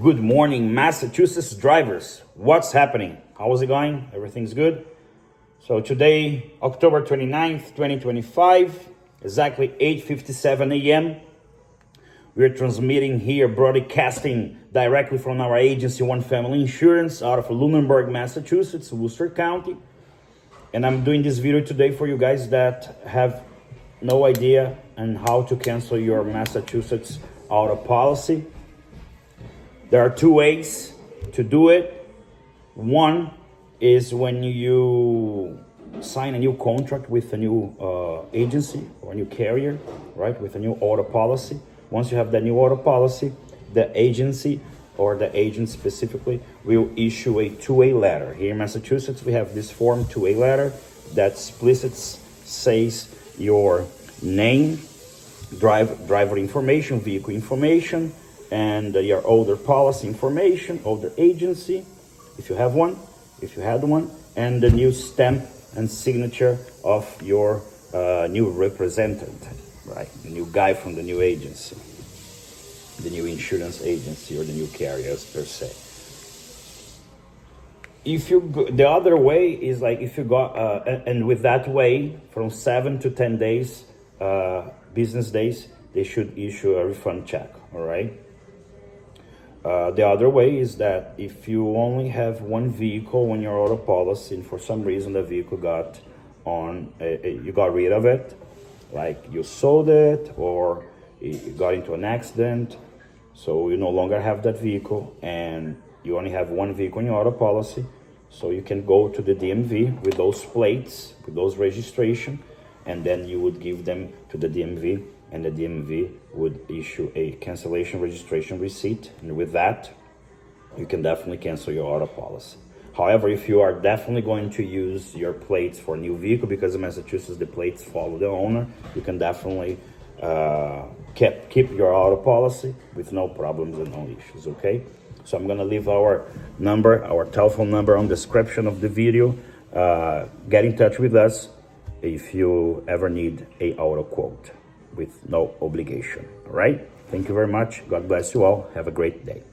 Good morning, Massachusetts drivers. What's happening? How's it going? Everything's good? So today, October 29th, 2025, exactly 8:57 a.m. We're transmitting here, broadcasting directly from our agency, One Family Insurance, out of Lunenburg, Massachusetts, Worcester County. And I'm doing this video today for you guys that have no idea on how to cancel your Massachusetts auto policy. There are two ways to do it. One is when you sign a new contract with a new agency or a new carrier, right? With a new auto policy. Once you have that new auto policy, the agency or the agent specifically will issue a 2A letter. Here in Massachusetts, we have this form 2A letter that explicitly says your name, driver information, vehicle information, and your older policy information, older agency, if you have one, if you had one, and the new stamp and signature of your new representative, right? The new guy from the new agency, the new insurance agency, or the new carriers per se. If you go, the other way is like if you got, and with that way, from 7 to 10 days, business days, they should issue a refund check, all right? The other way is that if you only have one vehicle on your auto policy and for some reason the vehicle got on, you got rid of it, like you sold it or you got into an accident, so you no longer have that vehicle and you only have one vehicle on your auto policy, so you can go to the DMV with those plates, with those registration, and then you would give them to the DMV, and the DMV would issue a cancellation registration receipt. And with that, you can definitely cancel your auto policy. However, if you are definitely going to use your plates for a new vehicle, because in Massachusetts, the plates follow the owner, you can definitely keep your auto policy with no problems and no issues, okay? So I'm gonna leave our number, our telephone number on the description of the video. Get in touch with us if you ever need a auto quote with no obligation. All right? Thank you very much. God bless you all. Have a great day.